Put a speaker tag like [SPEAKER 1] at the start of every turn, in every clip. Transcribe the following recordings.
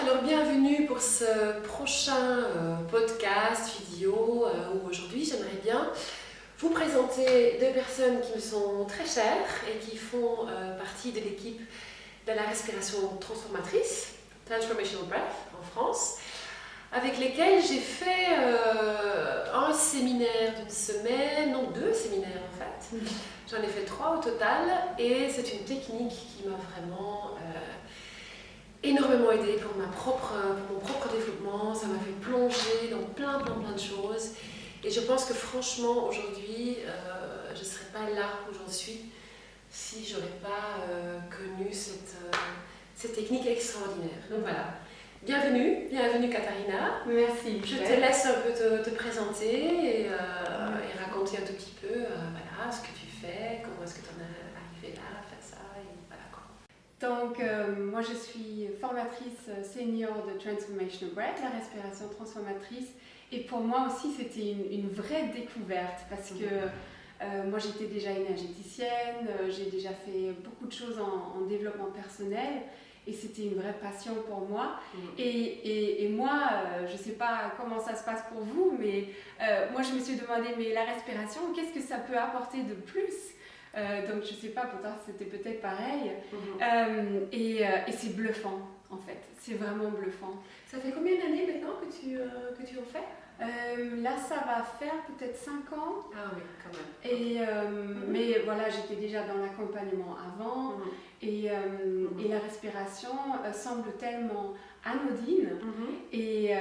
[SPEAKER 1] alors bienvenue pour ce prochain podcast vidéo où aujourd'hui j'aimerais bien vous présenter deux personnes qui me sont très chères et qui font partie de l'équipe de la respiration transformatrice, Transformational Breath en France, avec lesquelles j'ai fait un séminaire d'une semaine, non 2 séminaires en fait. J'en ai fait 3 au total et c'est une technique qui m'a vraiment énormément aidée pour mon propre développement. Ça m'a fait plonger dans plein de choses et je pense que franchement aujourd'hui je ne serais pas là où j'en suis si je n'aurais pas connu cette technique extraordinaire. Donc voilà, bienvenue Katharina.
[SPEAKER 2] Merci.
[SPEAKER 1] Je te laisse un peu te présenter et raconter un tout petit peu voilà, ce que tu fais, comment est-ce que tu en es arrivé là à faire ça et voilà quoi.
[SPEAKER 2] Donc, moi je suis formatrice senior de Transformational Breath, la respiration transformatrice. Et pour moi aussi, c'était une vraie découverte parce que moi j'étais déjà énergéticienne, j'ai déjà fait beaucoup de choses en développement personnel et c'était une vraie passion pour moi. Et moi, je ne sais pas comment ça se passe pour vous, mais moi je me suis demandé, mais la respiration, qu'est-ce que ça peut apporter de plus ? Donc je sais pas, pourtant c'était peut-être pareil. Et c'est bluffant en fait, c'est vraiment bluffant.
[SPEAKER 1] Ça fait combien d'années maintenant que tu en fais ?
[SPEAKER 2] Là ça va faire peut-être 5 ans.
[SPEAKER 1] Ah oui, quand même.
[SPEAKER 2] Et, mais voilà, j'étais déjà dans l'accompagnement avant. Et la respiration semble tellement anodine et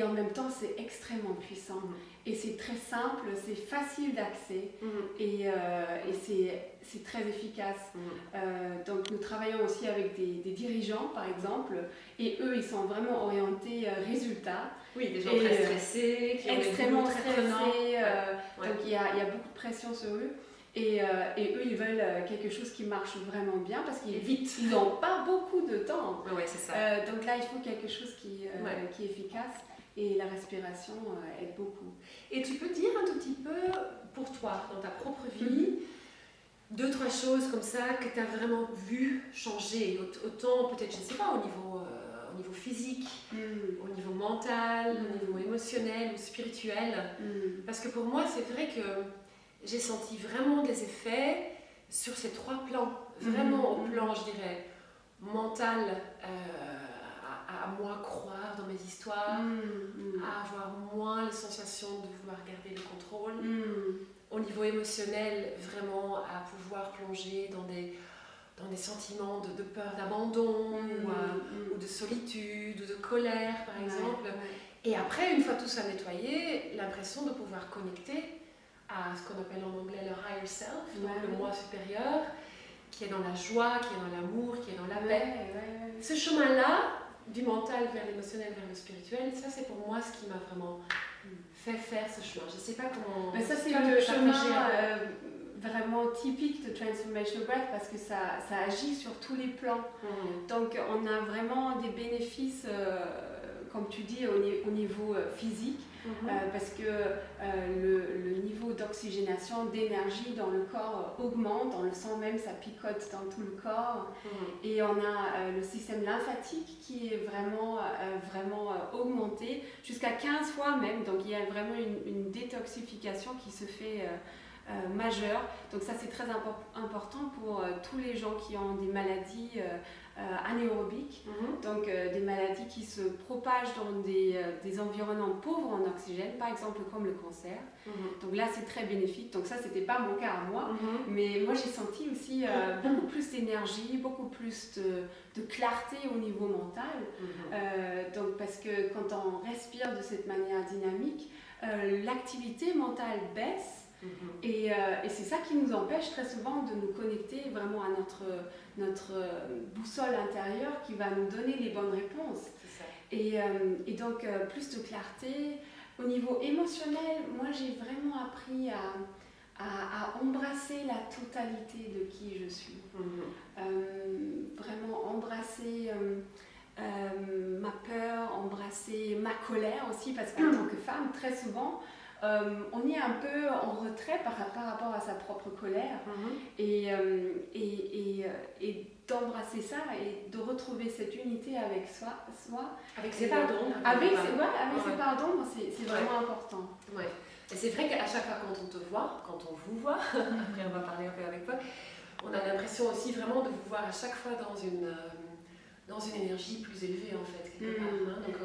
[SPEAKER 2] en même temps c'est extrêmement puissant. Et c'est très simple, c'est facile d'accès et c'est très efficace. Donc nous travaillons aussi avec des dirigeants par exemple et eux ils sont vraiment orientés résultats.
[SPEAKER 1] Oui, des gens très stressés, qui ont
[SPEAKER 2] extrêmement
[SPEAKER 1] des
[SPEAKER 2] stressés, donc il y a beaucoup de pression sur eux. Et eux, ils veulent quelque chose qui marche vraiment bien parce qu'ils n'ont pas beaucoup de temps.
[SPEAKER 1] Ouais, c'est ça.
[SPEAKER 2] Donc là, il faut quelque chose qui est efficace et la respiration aide beaucoup.
[SPEAKER 1] Et tu peux dire un tout petit peu, pour toi, dans ta propre vie, 2-3 choses comme ça que tu as vraiment vu changer, autant peut-être, je ne sais pas, au niveau physique, au niveau mental, au niveau émotionnel ou spirituel. Parce que pour moi, c'est vrai que j'ai senti vraiment des effets sur ces 3 plans. Vraiment au plan, je dirais, mental, à moins croire dans mes histoires, à avoir moins la sensation de vouloir garder le contrôle. Au niveau émotionnel, vraiment à pouvoir plonger dans des sentiments de peur d'abandon ou de solitude ou de colère, par exemple. Et après, une fois tout ça nettoyé, l'impression de pouvoir connecter à ce qu'on appelle en anglais le higher self, donc le moi supérieur, qui est dans la joie, qui est dans l'amour, qui est dans la paix. Ce chemin-là, du mental vers l'émotionnel, vers le spirituel, ça c'est pour moi ce qui m'a vraiment fait faire ce chemin. Je ne sais pas comment...
[SPEAKER 2] Mais ça c'est le chemin vraiment typique de Transformational Breath parce que ça agit sur tous les plans. Donc on a vraiment des bénéfices, comme tu dis, au niveau physique. Parce que le niveau d'oxygénation, d'énergie dans le corps augmente, on le sent même, ça picote dans tout le corps. Et on a le système lymphatique qui est vraiment augmenté, jusqu'à 15 fois même. Donc il y a vraiment une détoxification qui se fait majeure. Donc ça c'est très important pour tous les gens qui ont des maladies anaérobiques, donc des maladies qui se propagent dans des environnements pauvres en oxygène, par exemple comme le cancer. Donc là c'est très bénéfique. Donc ça c'était pas mon cas à moi, mais moi j'ai senti aussi beaucoup plus d'énergie, beaucoup plus de clarté au niveau mental. Donc parce que quand on respire de cette manière dynamique, l'activité mentale baisse. Et c'est ça qui nous empêche très souvent de nous connecter vraiment à notre boussole intérieure qui va nous donner les bonnes réponses. Et donc plus de clarté. Au niveau émotionnel, moi j'ai vraiment appris à embrasser la totalité de qui je suis. Vraiment embrasser ma peur, embrasser ma colère aussi, parce qu'en tant que femme, très souvent, on est un peu en retrait par rapport à sa propre colère et d'embrasser ça et de retrouver cette unité avec soi.
[SPEAKER 1] Avec ses pardons.
[SPEAKER 2] Avec ses pardons, c'est vraiment important.
[SPEAKER 1] Ouais. Et c'est vrai qu'à chaque fois quand on te voit, quand on vous voit, après on va parler un peu avec toi, on a l'impression aussi vraiment de vous voir à chaque fois dans une énergie plus élevée en fait, quelque part. Hein. Donc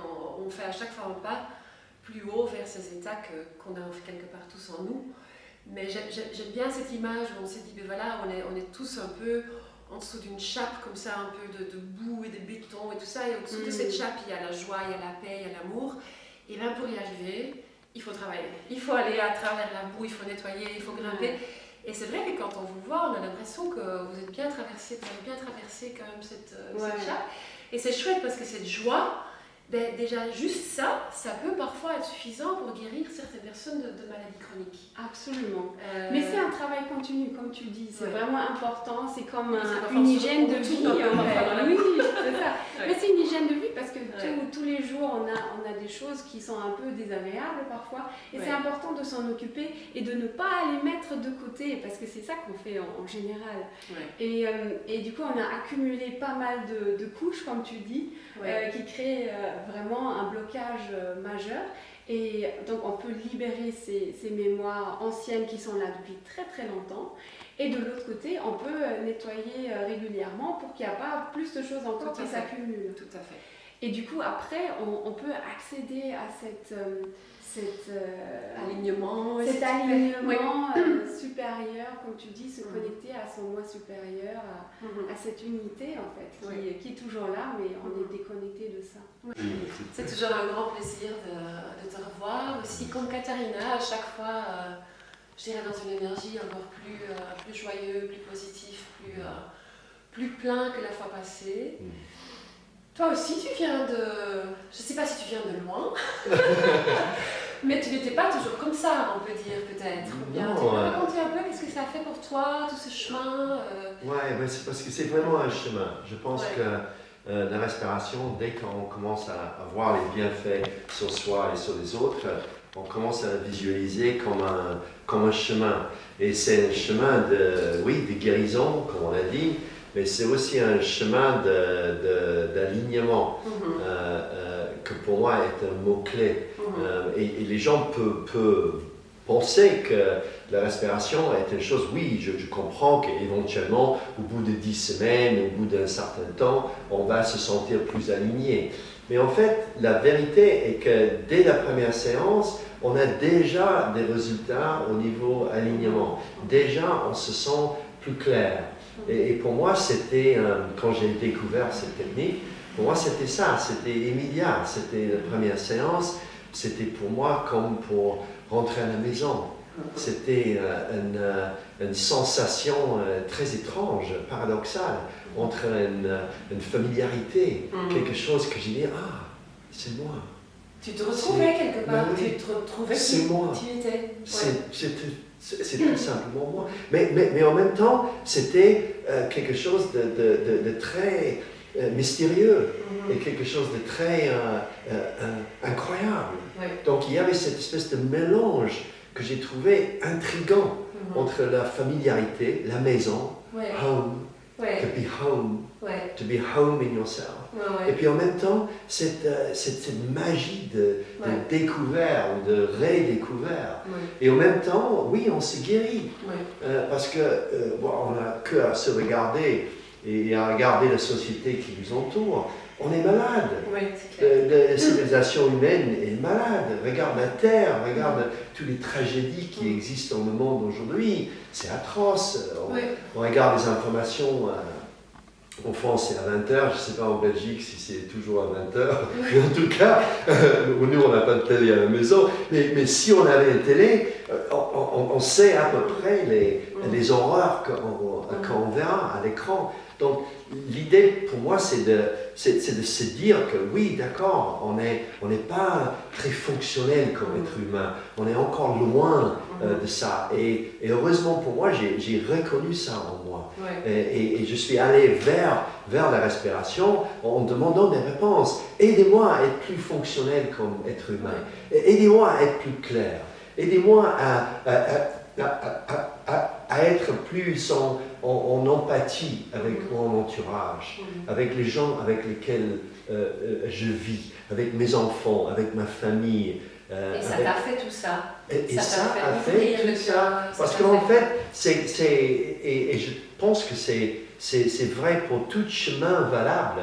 [SPEAKER 1] on fait à chaque fois un pas plus haut vers ces états qu'on a quelque part tous en nous. Mais j'aime bien cette image où on s'est dit, ben voilà, on est tous un peu en dessous d'une chape comme ça, un peu de boue et de béton et tout ça. Et au-dessous de cette chape, il y a la joie, il y a la paix, il y a l'amour. Et bien pour y arriver, il faut travailler. Il faut aller à travers la boue, il faut nettoyer, il faut grimper. Et c'est vrai que quand on vous voit, on a l'impression que vous avez bien traversé quand même cette chape. Et c'est chouette parce que cette joie, ben, déjà juste ça peut parfois être suffisant pour guérir certaines personnes de maladies chroniques.
[SPEAKER 2] Absolument. Mais c'est un travail continu, comme tu dis, c'est vraiment important, c'est comme une hygiène de vie. Oui, c'est ça. Mais c'est une hygiène de vie parce que tous les jours, on a des choses qui sont un peu désagréables parfois. Et c'est important de s'en occuper et de ne pas les mettre de côté parce que c'est ça qu'on fait en général. Et du coup, on a accumulé pas mal de couches, comme tu dis, qui créent vraiment un blocage majeur. Et donc on peut libérer ces mémoires anciennes qui sont là depuis très très longtemps. Et de l'autre côté, on peut nettoyer régulièrement pour qu'il n'y ait pas plus de choses encore qui s'accumulent.
[SPEAKER 1] Tout à fait.
[SPEAKER 2] Et du coup, après, on peut accéder à cet
[SPEAKER 1] alignement
[SPEAKER 2] supérieur, comme tu dis, se connecter à son moi supérieur, à cette unité en fait, qui est toujours là, mais on est déconnecté de ça.
[SPEAKER 1] C'est toujours un grand plaisir de te revoir, aussi comme Katharina, à chaque fois, je dirais dans une énergie encore plus joyeuse, plus positive, plus plein que la fois passée. Toi aussi, tu viens de... Je ne sais pas si tu viens de loin, mais tu n'étais pas toujours comme ça, on peut dire, peut-être. Bien, tu peux raconter un peu qu'est-ce que ça a fait pour toi, tout ce chemin
[SPEAKER 3] Ouais, c'est parce que c'est vraiment un chemin. Je pense que la respiration, dès qu'on commence à voir les bienfaits sur soi et sur les autres, on commence à visualiser comme un chemin. Et c'est un chemin de guérison, comme on l'a dit, mais c'est aussi un chemin d'alignement que pour moi est un mot-clé. Et les gens peuvent penser que la respiration est une chose, oui, je comprends qu'éventuellement, au bout de 10 semaines, au bout d'un certain temps, on va se sentir plus aligné. Mais en fait, la vérité est que dès la première séance, on a déjà des résultats au niveau alignement. Déjà, on se sent plus clair. Et pour moi, c'était, quand j'ai découvert cette technique, pour moi c'était ça, c'était immédiat, c'était la première séance, c'était pour moi comme pour rentrer à la maison. C'était une sensation très étrange, paradoxale, entre une familiarité, quelque chose que j'ai dit, ah, c'est moi.
[SPEAKER 1] Tu te retrouvais quelque part, tu te retrouvais
[SPEAKER 3] c'est moi.
[SPEAKER 1] Tu étais.
[SPEAKER 3] C'est tout simplement moi. Mais en même temps, c'était quelque chose de très mystérieux et quelque chose de très incroyable. Donc il y avait cette espèce de mélange que j'ai trouvé intriguant entre la familiarité, la maison, home, to be home in yourself. Et puis en même temps, cette magie de découvert ou de redécouvert. Et en même temps, oui, on s'est guéri. Parce que on n'a que à se regarder et à regarder la société qui nous entoure. On est malade. La civilisation humaine est malade. Regarde la Terre, regarde toutes les tragédies qui existent dans le monde aujourd'hui. C'est atroce. On regarde les informations. En France, c'est à 20h. Je ne sais pas en Belgique si c'est toujours à 20h. Mais en tout cas, nous, on n'a pas de télé à la maison. Mais si on avait une télé, on sait à peu près les horreurs qu'on verra à l'écran. Donc, l'idée pour moi, c'est de se dire que oui, d'accord, on n'est pas très fonctionnel comme être humain, on est encore loin de ça. Et heureusement pour moi, j'ai reconnu ça en moi. Et je suis allé vers la respiration en demandant des réponses. Aidez-moi à être plus fonctionnel comme être humain. Aidez-moi à être plus clair. Aidez-moi à être plus en empathie avec mon entourage, avec les gens avec lesquels je vis, avec mes enfants, avec ma famille.
[SPEAKER 1] Et ça t'a fait tout ça.
[SPEAKER 3] Et ça a fait tout ça. Parce qu'en fait, et je pense que c'est vrai pour tout chemin valable.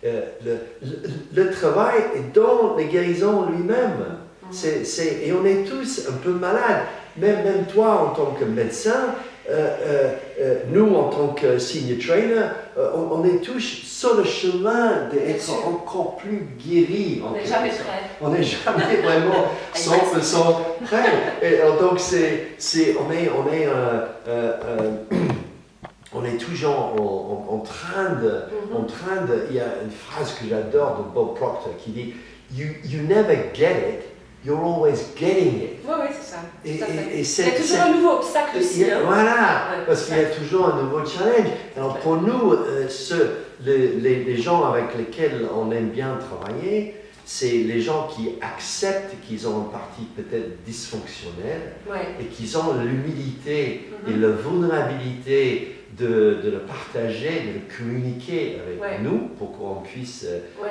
[SPEAKER 3] Le travail est dans la guérison lui-même. Et on est tous un peu malades. Même toi, en tant que médecin, nous, en tant que senior trainer, on est tous sur le chemin d'être encore plus guéris.
[SPEAKER 1] On n'est jamais prêt.
[SPEAKER 3] On n'est jamais vraiment 100% prêt. Et donc, on est toujours en train de... Il y a une phrase que j'adore de Bob Proctor qui dit « You never get it, you're always getting it ».
[SPEAKER 1] Oui, c'est ça.
[SPEAKER 3] Et
[SPEAKER 1] il y a toujours un nouveau obstacle aussi.
[SPEAKER 3] Voilà, parce qu'il y a toujours un nouveau challenge. Alors pour nous, les gens avec lesquels on aime bien travailler, c'est les gens qui acceptent qu'ils ont une partie peut-être dysfonctionnelle et qu'ils ont l'humilité et la vulnérabilité de le partager, de le communiquer avec nous pour qu'on puisse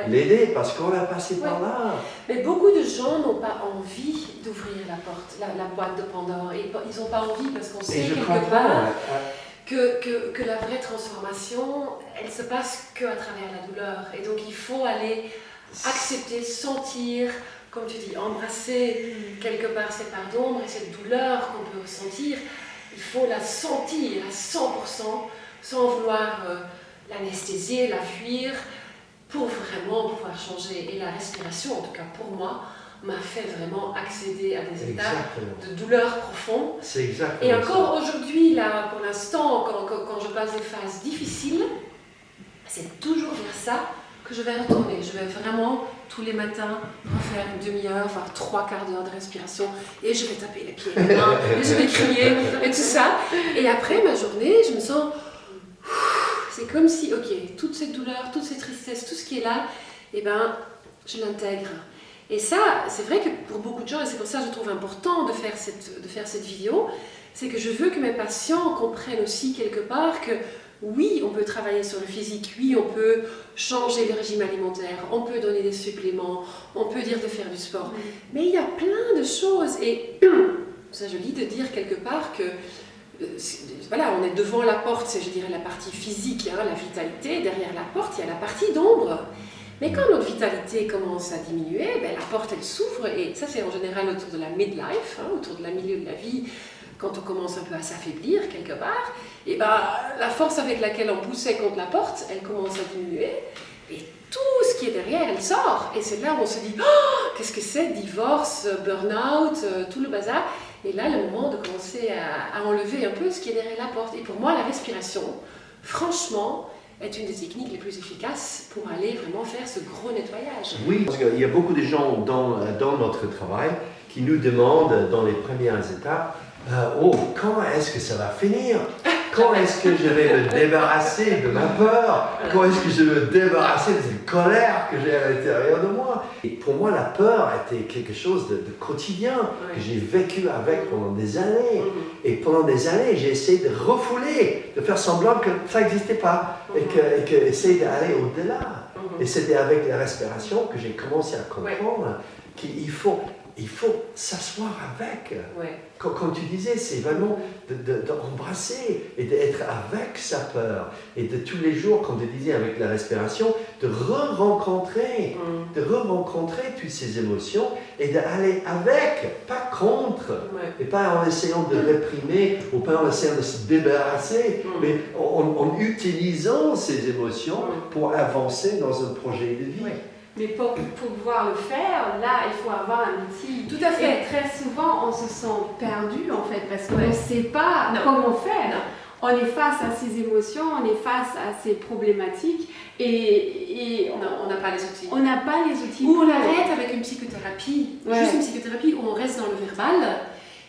[SPEAKER 3] l'aider parce qu'on a passé par là.
[SPEAKER 1] Mais beaucoup de gens n'ont pas envie d'ouvrir la porte, la boîte de Pandore. Et ils n'ont pas envie parce qu'on sait quelque part que la vraie transformation, elle se passe qu'à travers la douleur. Et donc il faut aller accepter, sentir, comme tu dis, embrasser quelque part cette part d'ombre et cette douleur qu'on peut ressentir. Il faut la sentir à 100% sans vouloir l'anesthésier, la fuir, pour vraiment pouvoir changer. Et la respiration, en tout cas pour moi, m'a fait vraiment accéder à des états de douleur profonde.
[SPEAKER 3] C'est exactement
[SPEAKER 1] Et encore aujourd'hui, là, pour l'instant, quand je passe des phases difficiles, c'est toujours vers ça que je vais retourner. Je vais vraiment, tous les matins, refaire une demi-heure, voire 3/4 d'heure de respiration, et je vais taper les pieds, les mains, et je vais crier, et tout ça. Et après ma journée, je me sens... C'est comme si, ok, toute cette douleur, toute cette tristesse, tout ce qui est là, eh ben, je l'intègre. Et ça, c'est vrai que pour beaucoup de gens, et c'est pour ça que je trouve important de faire cette vidéo, c'est que je veux que mes patients comprennent aussi quelque part que oui, on peut travailler sur le physique, oui, on peut changer le régime alimentaire, on peut donner des suppléments, on peut dire de faire du sport. Mais il y a plein de choses. Et c'est joli de dire quelque part que, voilà, on est devant la porte, c'est, je dirais, la partie physique, hein, la vitalité. Derrière la porte, il y a la partie d'ombre. Mais quand notre vitalité commence à diminuer, ben, la porte, elle s'ouvre. Et ça, c'est en général autour de la midlife, hein, autour de la milieu de la vie. Quand on commence un peu à s'affaiblir quelque part, et ben, la force avec laquelle on poussait contre la porte, elle commence à diminuer, et tout ce qui est derrière, elle sort. Et c'est là où on se dit, oh, qu'est-ce que c'est, divorce, burn-out, tout le bazar. Et là, le moment de commencer à enlever un peu ce qui est derrière la porte. Et pour moi, la respiration, franchement, est une des techniques les plus efficaces pour aller vraiment faire ce gros nettoyage.
[SPEAKER 3] Oui, parce qu'il y a beaucoup de gens dans notre travail qui nous demandent dans les premières étapes, quand est-ce que ça va finir? Quand est-ce que je vais me débarrasser de ma peur? Quand est-ce que je vais me débarrasser de cette colère que j'ai à l'intérieur de moi? Et pour moi, la peur était quelque chose de quotidien que j'ai vécu avec pendant des années. Et pendant des années, j'ai essayé de refouler, de faire semblant que ça n'existait pas et que essayer d'aller au-delà. Et c'était avec la respiration que j'ai commencé à comprendre qu'il faut s'asseoir avec. Comme tu disais, c'est vraiment d'embrasser et d'être avec sa peur. Et de tous les jours, comme tu disais, avec la respiration, de re-rencontrer toutes ces émotions et d'aller avec, pas contre. Et pas en essayant de réprimer ou pas en essayant de se débarrasser, mais en utilisant ces émotions pour avancer dans un projet de vie.
[SPEAKER 2] Mais pour pouvoir le faire, là, il faut avoir un outil.
[SPEAKER 1] Tout à fait.
[SPEAKER 2] Et très souvent, on se sent perdu, en fait, parce qu'on ne sait pas comment faire. On est face à ces émotions, on est face à ces problématiques, et
[SPEAKER 1] on n'a pas les outils.
[SPEAKER 2] On n'a pas les outils.
[SPEAKER 1] Ou on arrête avec une psychothérapie, juste une psychothérapie où on reste dans le verbal.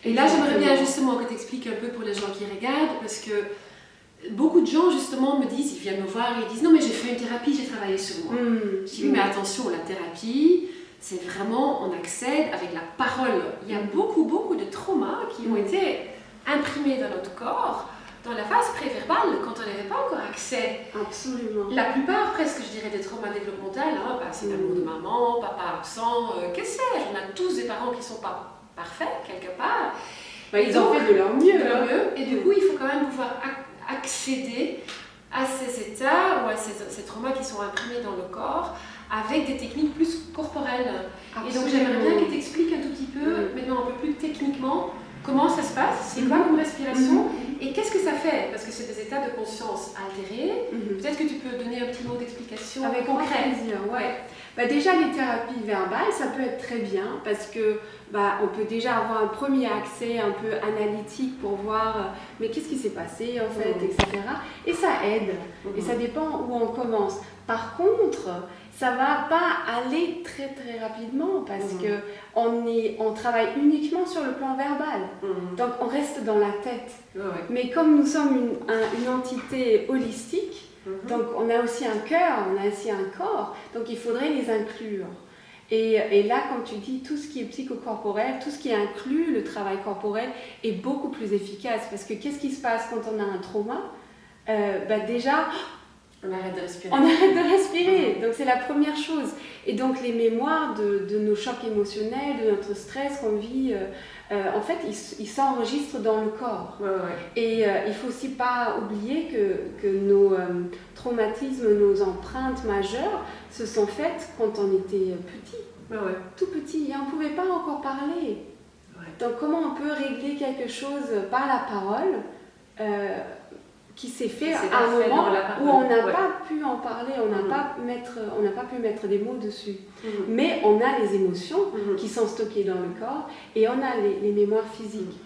[SPEAKER 1] Et là, j'aimerais bien justement que tu expliques un peu pour les gens qui regardent, parce que beaucoup de gens, justement, me disent, ils viennent me voir et ils disent « Non, mais j'ai fait une thérapie, j'ai travaillé sur moi. Je dis « Oui, mais attention, la thérapie, c'est vraiment, on accède avec la parole. Il y a beaucoup de traumas qui ont été imprimés dans notre corps, dans la phase préverbale, quand on n'avait pas encore accès.
[SPEAKER 2] Absolument.
[SPEAKER 1] La plupart, presque, je dirais, des traumas développementaux, hein, c'est l'amour de maman, papa absent, que sais-je. On a tous des parents qui ne sont pas parfaits, quelque part.
[SPEAKER 2] Ils ont fait de leur mieux.
[SPEAKER 1] Et du coup, il faut quand même pouvoir accéder à ces états ou à ces traumas qui sont imprimés dans le corps avec des techniques plus corporelles.
[SPEAKER 2] Absolument.
[SPEAKER 1] Et donc, j'aimerais bien qu'il t'explique un tout petit peu, maintenant un peu plus techniquement, comment ça se passe, c'est quoi comme respiration et qu'est-ce que ça fait? Parce que c'est des états de conscience altérés. Peut-être que tu peux donner un petit mot d'explication
[SPEAKER 2] avec grand plaisir, ouais. Déjà, les thérapies verbales, ça peut être très bien parce que on peut déjà avoir un premier accès un peu analytique pour voir mais qu'est-ce qui s'est passé en fait, etc. Et ça aide. Et ça dépend où on commence. Par contre, ça va pas aller très rapidement parce que on travaille uniquement sur le plan verbal. Donc on reste dans la tête. Mais comme nous sommes une entité holistique, donc on a aussi un cœur, on a aussi un corps, donc il faudrait les inclure. Et là, comme tu dis, tout ce qui est psychocorporel, tout ce qui inclut le travail corporel est beaucoup plus efficace parce que qu'est-ce qui se passe quand on a un trauma? Déjà,
[SPEAKER 1] on arrête de respirer.
[SPEAKER 2] On arrête de respirer, donc c'est la première chose. Et donc les mémoires de nos chocs émotionnels, de notre stress qu'on vit, en fait, ils s'enregistrent dans le corps. Et il ne faut aussi pas oublier que nos traumatismes, nos empreintes majeures se sont faites quand on était petit, tout petit, et on ne pouvait pas encore parler. Donc comment on peut régler quelque chose par la parole qui s'est fait à un moment où on n'a pas pu en parler, on n'a pas pu mettre des mots dessus. Mais on a les émotions qui sont stockées dans le corps et on a les mémoires physiques.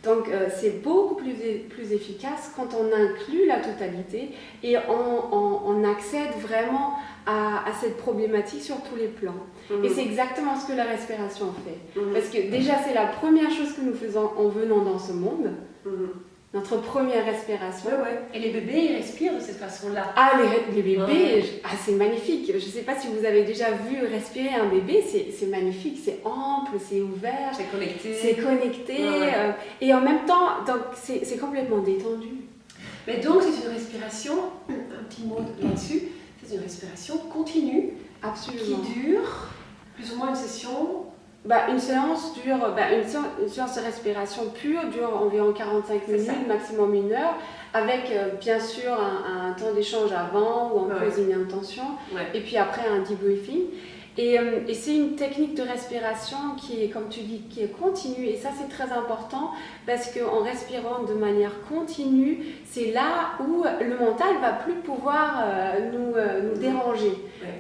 [SPEAKER 2] Donc c'est beaucoup plus efficace quand on inclut la totalité et on accède vraiment à cette problématique sur tous les plans. Et c'est exactement ce que la respiration fait. Parce que déjà c'est la première chose que nous faisons en venant dans ce monde. Notre première respiration.
[SPEAKER 1] Et les bébés, ils respirent de cette façon-là.
[SPEAKER 2] Les bébés, c'est magnifique. Je ne sais pas si vous avez déjà vu respirer un bébé, c'est magnifique, c'est ample, c'est ouvert. C'est connecté. Et en même temps, donc, c'est complètement détendu.
[SPEAKER 1] Mais donc, c'est une respiration, un petit mot là-dessus, c'est une respiration continue.
[SPEAKER 2] Absolument.
[SPEAKER 1] Qui dure plus ou moins une session.
[SPEAKER 2] Une séance dure, une séance de respiration pure dure environ 45 minutes, maximum 1 heure, avec bien sûr un temps d'échange avant où on pose une intention, et puis après un debriefing. Et c'est une technique de respiration qui est, comme tu dis, qui est continue, et ça c'est très important parce qu'en respirant de manière continue, c'est là où le mental va plus pouvoir nous déranger.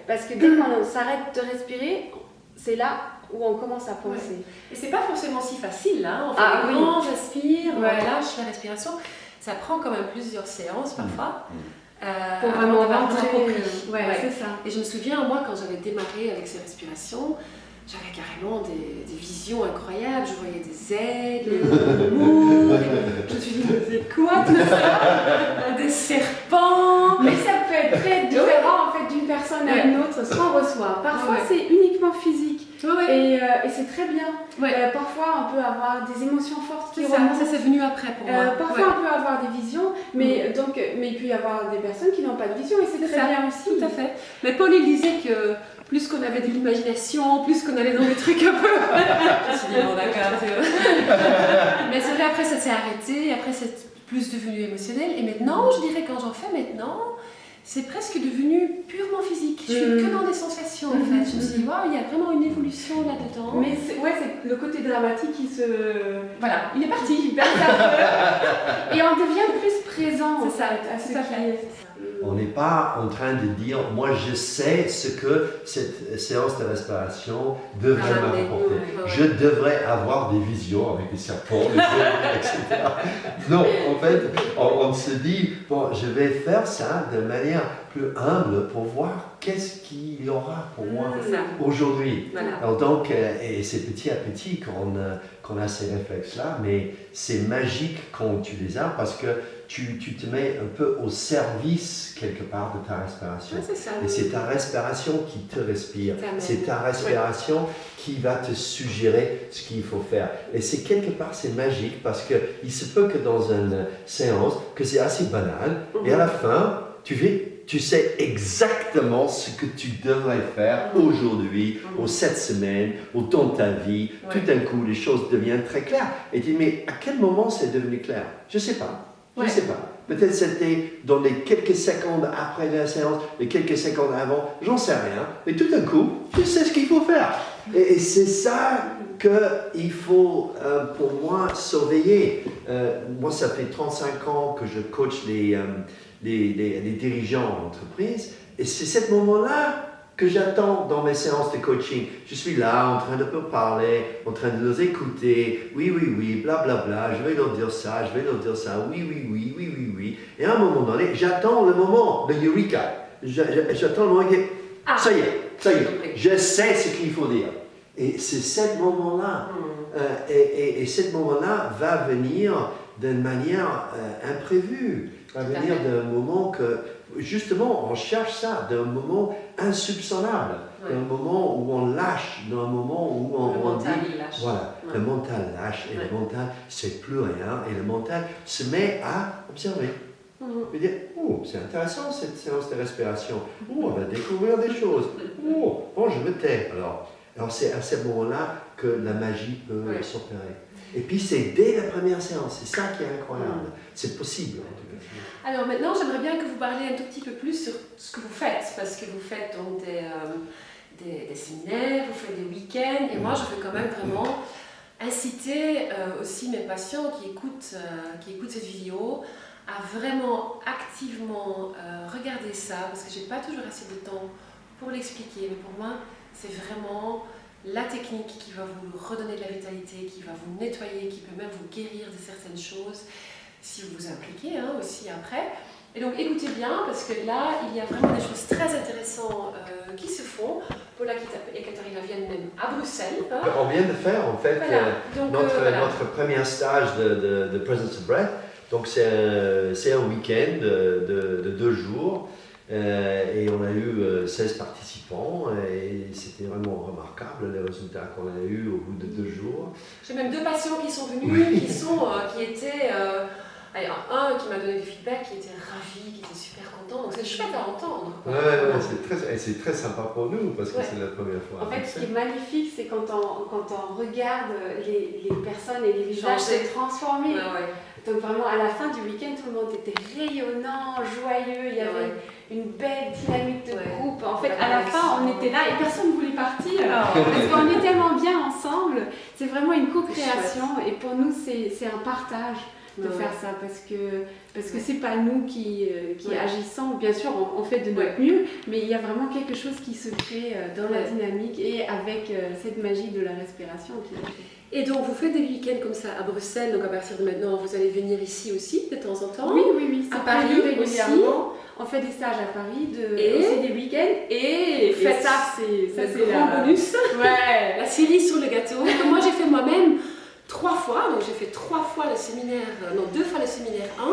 [SPEAKER 2] Parce que dès qu'on s'arrête de respirer, c'est là où on commence à penser.
[SPEAKER 1] Et c'est pas forcément si facile, hein. On fait des grands, j'aspire, on relâche la respiration. Ça prend quand même plusieurs séances parfois.
[SPEAKER 2] Pour vraiment rentrer.
[SPEAKER 1] C'est ça. Et je me souviens, moi, quand j'avais démarré avec ces respirations, j'avais carrément des visions incroyables. Je voyais des aigles, des moules. Je me suis dit, mais c'est quoi tout ça? Des serpents.
[SPEAKER 2] Mais ça peut être très différent en fait d'une personne à une autre, ce qu'on reçoit. Parfois, c'est uniquement physique. Et c'est très bien. Parfois, on peut avoir des émotions fortes qui remontent.
[SPEAKER 1] Ça, c'est venu après pour moi.
[SPEAKER 2] Parfois, on peut avoir des visions, mais il peut y avoir des personnes qui n'ont pas de vision et c'est très bien aussi.
[SPEAKER 1] Tout à fait. Mais Paul, il disait que plus qu'on avait de l'imagination, plus qu'on allait dans des trucs un peu... Je me suis dit, bon, d'accord. Mais c'est vrai, après, ça s'est arrêté. Après, c'est plus devenu émotionnel. Et maintenant, je dirais, quand j'en fais maintenant... c'est presque devenu purement physique. Je suis que dans des sensations en fait. Je me suis dit, waouh, il y a vraiment une évolution là-dedans.
[SPEAKER 2] Mais c'est le côté dramatique qui se...
[SPEAKER 1] Voilà, il est parti.
[SPEAKER 2] Et on devient plus présent.
[SPEAKER 1] C'est ça, à ce fait.
[SPEAKER 3] On n'est pas en train de dire, moi je sais ce que cette séance de respiration devrait m'apporter. Je devrais avoir des visions avec les serpents, les aigles, etc. Non, en fait, on se dit, bon, je vais faire ça de manière plus humble pour voir qu'est-ce qu'il y aura pour moi
[SPEAKER 1] C'est ça.
[SPEAKER 3] aujourd'hui.
[SPEAKER 1] Voilà.
[SPEAKER 3] Alors donc, et c'est petit à petit qu'on a ces réflexes-là, mais c'est magique quand tu les as parce que tu te mets un peu au service quelque part de ta respiration.
[SPEAKER 1] Ouais, c'est ça.
[SPEAKER 3] Et c'est ta respiration qui te respire.
[SPEAKER 1] T'amène.
[SPEAKER 3] C'est ta respiration qui va te suggérer ce qu'il faut faire. Et c'est quelque part, c'est magique parce qu'il se peut que dans une séance, que c'est assez banal, et à la fin, tu sais exactement ce que tu devrais faire aujourd'hui, ou cette semaine, au temps de ta vie. Tout d'un coup, les choses deviennent très claires. Et tu dis, mais à quel moment c'est devenu clair? Je ne sais pas. Je ne sais pas. Peut-être c'était dans les quelques secondes après la séance, les quelques secondes avant, j'en sais rien. Mais tout d'un coup, tu sais ce qu'il faut faire. Et c'est ça qu'il faut, pour moi, surveiller. Moi, ça fait 35 ans que je coach les dirigeants d'entreprise. Et c'est ce moment-là que j'attends dans mes séances de coaching. Je suis là en train de leur parler, en train de les écouter. Oui, blablabla, je vais leur dire ça, oui. Et à un moment donné, j'attends le moment de Eureka. J'attends le moment que ça y est, je sais ce qu'il faut dire. Et c'est ce moment-là. Et ce moment-là va venir d'une manière imprévue. Va venir d'un moment que, justement, on cherche ça, d'un moment insoupçonnable, d'un moment où on lâche, d'un moment où on dit, voilà, le mental lâche, et le mental ne sait plus rien, et le mental se met à observer. Et dire, oh, c'est intéressant cette séance de respiration, oh, on va découvrir des choses, oh, bon, je me tais. Alors c'est à ce moment-là que la magie peut s'opérer. Et puis c'est dès la première séance, c'est ça qui est incroyable, c'est possible.
[SPEAKER 1] Alors maintenant, j'aimerais bien que vous parliez un tout petit peu plus sur ce que vous faites, parce que vous faites donc des séminaires, vous faites des week-ends, et moi je veux quand même vraiment inciter aussi mes patients qui écoutent cette vidéo à vraiment activement regarder ça, parce que j'ai pas toujours assez de temps pour l'expliquer, mais pour moi c'est vraiment la technique qui va vous redonner de la vitalité, qui va vous nettoyer, qui peut même vous guérir de certaines choses, si vous vous impliquez aussi après. Et donc écoutez bien, parce que là, il y a vraiment des choses très intéressantes qui se font. Paula et Katharina viennent même à Bruxelles.
[SPEAKER 3] On vient de faire en fait notre premier stage de Presence of Breath. Donc c'est un week-end de 2 jours. Et on a eu 16 participants et c'était vraiment remarquable les résultats qu'on a eu au bout de 2 jours.
[SPEAKER 1] J'ai même 2 patients qui sont venus, qui étaient... un qui m'a donné du feedback, qui était ravi, qui était super content, donc c'est chouette à entendre.
[SPEAKER 3] C'est très sympa pour nous parce que c'est la première fois.
[SPEAKER 2] En fait, ce qui est magnifique, c'est quand on regarde les personnes et les visages se transformer. Donc vraiment, à la fin du week-end, tout le monde était rayonnant, joyeux, il y avait une belle dynamique de groupe. En fait, à la fin, on était là et personne ne voulait partir parce qu'on est tellement bien ensemble. C'est vraiment une co-création et pour nous, c'est un partage de faire ça parce que c'est pas nous qui agissons. Bien sûr, on fait de notre mieux, mais il y a vraiment quelque chose qui se crée dans la dynamique et avec cette magie de la respiration.
[SPEAKER 1] Et donc, vous faites des week-ends comme ça à Bruxelles, donc à partir de maintenant, vous allez venir ici aussi de temps en temps?
[SPEAKER 2] Oui.
[SPEAKER 1] À Paris régulièrement.
[SPEAKER 2] On fait des stages à Paris, aussi des week-ends, et ça, c'est
[SPEAKER 1] le grand bonus. La cerise sur le gâteau. Donc, moi, j'ai fait moi-même 3 fois, donc j'ai fait 3 fois le séminaire, 2 fois le séminaire 1.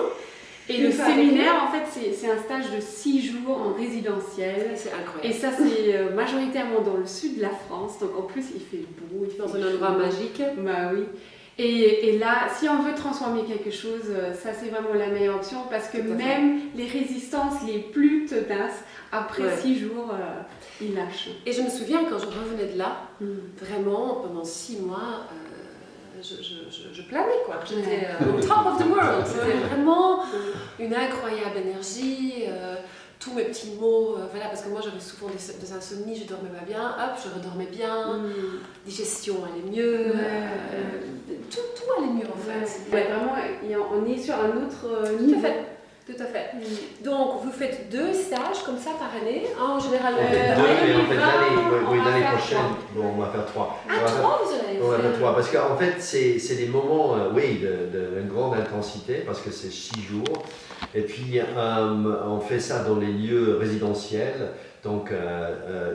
[SPEAKER 2] Et le séminaire, en fait, c'est un stage de 6 jours en résidentiel.
[SPEAKER 1] C'est incroyable.
[SPEAKER 2] Et ça, c'est majoritairement dans le sud de la France. Donc en plus, il fait beau.
[SPEAKER 1] Dans un endroit magique.
[SPEAKER 2] Bah oui. Et là, si on veut transformer quelque chose, ça c'est vraiment la meilleure option parce que même les résistances les plus tenaces, après 6 jours, ils lâchent.
[SPEAKER 1] Et je me souviens quand je revenais de là, vraiment pendant 6 mois, je planais quoi. J'étais on top of the world. C'était vraiment une incroyable énergie. Tous mes petits mots, parce que moi j'avais souvent des insomnies, je dormais pas bien, hop, je redormais bien, digestion allait mieux, tout allait mieux en fait.
[SPEAKER 2] Vraiment, on est sur un autre niveau.
[SPEAKER 1] Tout à fait. Donc, vous faites 2 stages comme ça par année, en général.
[SPEAKER 3] On fait 2 et en fait l'année prochaine, on va faire 3.
[SPEAKER 1] Ah, 3 vous allez faire?
[SPEAKER 3] On va faire 3 parce qu'en fait c'est des moments, d'une grande intensité parce que c'est 6 jours. Et puis on fait ça dans les lieux résidentiels. Donc,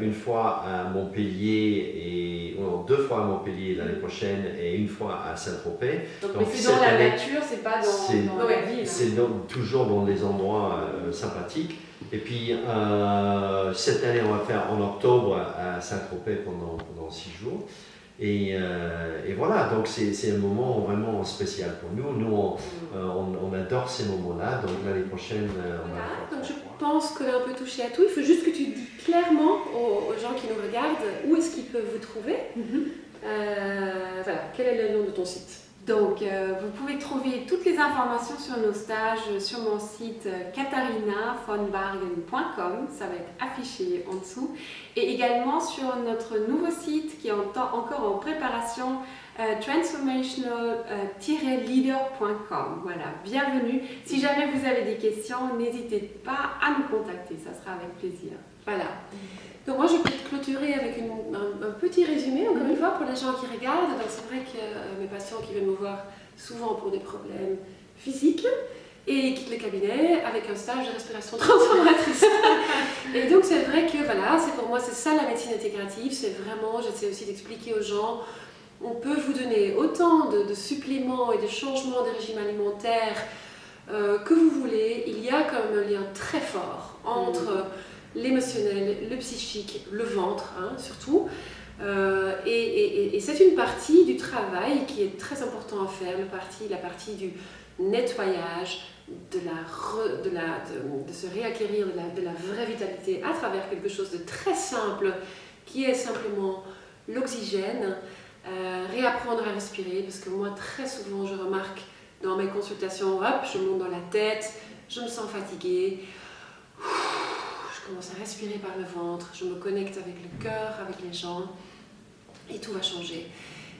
[SPEAKER 3] une fois à Montpellier, non, 2 fois à Montpellier l'année prochaine et une fois à Saint-Tropez.
[SPEAKER 2] Donc, mais c'est dans la nature, c'est pas dans la ville.
[SPEAKER 3] C'est toujours dans des endroits sympathiques. Et puis, cette année, on va faire en octobre à Saint-Tropez pendant 6 jours. Et voilà, donc c'est un moment vraiment spécial pour nous. Nous, on adore ces moments-là. Donc l'année prochaine, on va faire.
[SPEAKER 1] Donc je pense qu'on a un peu touché à tout. Il faut juste que tu dis clairement aux gens qui nous regardent où est-ce qu'ils peuvent vous trouver. Voilà, quel est le nom de ton site?
[SPEAKER 2] Donc, vous pouvez trouver toutes les informations sur nos stages sur mon site katharinavonbargen.com, ça va être affiché en dessous, et également sur notre nouveau site qui est encore en préparation, transformational-leader.com. Voilà, bienvenue. Si jamais vous avez des questions, n'hésitez pas à nous contacter, ça sera avec plaisir.
[SPEAKER 1] Voilà. Donc moi je peux clôturer avec un petit résumé, encore une fois, pour les gens qui regardent. Donc c'est vrai que mes patients qui viennent me voir souvent pour des problèmes physiques et quittent le cabinet avec un stage de respiration transformatrice. Et donc c'est vrai que voilà, pour moi c'est ça la médecine intégrative, c'est vraiment, j'essaie aussi d'expliquer aux gens, on peut vous donner autant de suppléments et de changements de régime alimentaire que vous voulez. Il y a quand même un lien très fort entre l'émotionnel, le psychique, le ventre surtout. Et c'est une partie du travail qui est très important à faire, la partie du nettoyage, de se réacquérir de la vraie vitalité à travers quelque chose de très simple qui est simplement l'oxygène, réapprendre à respirer, parce que moi très souvent je remarque dans mes consultations, hop, je monte dans la tête, je me sens fatiguée. Je commence à respirer par le ventre, je me connecte avec le cœur, avec les gens, et tout va changer.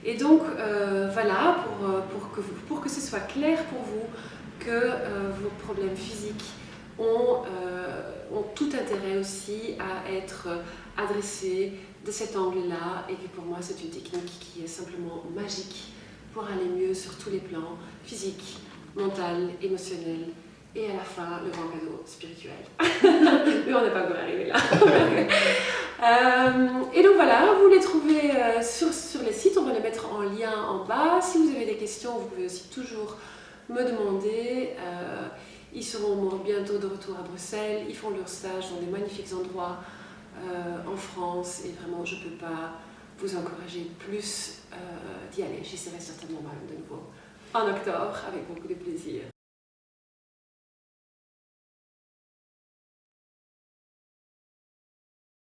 [SPEAKER 1] Et donc, voilà, pour que ce soit clair pour vous que vos problèmes physiques ont tout intérêt aussi à être adressés de cet angle-là, et que pour moi, c'est une technique qui est simplement magique pour aller mieux sur tous les plans, physique, mental, émotionnel, et à la fin, le grand cadeau spirituel. Mais on n'est pas encore arrivé là. Et donc voilà, vous les trouvez sur les sites, on va les mettre en lien en bas. Si vous avez des questions, vous pouvez aussi toujours me demander. Ils seront bientôt de retour à Bruxelles, ils font leur stage dans des magnifiques endroits en France, et vraiment je ne peux pas vous encourager plus d'y aller. J'y serai certainement même de nouveau en octobre avec beaucoup de plaisir.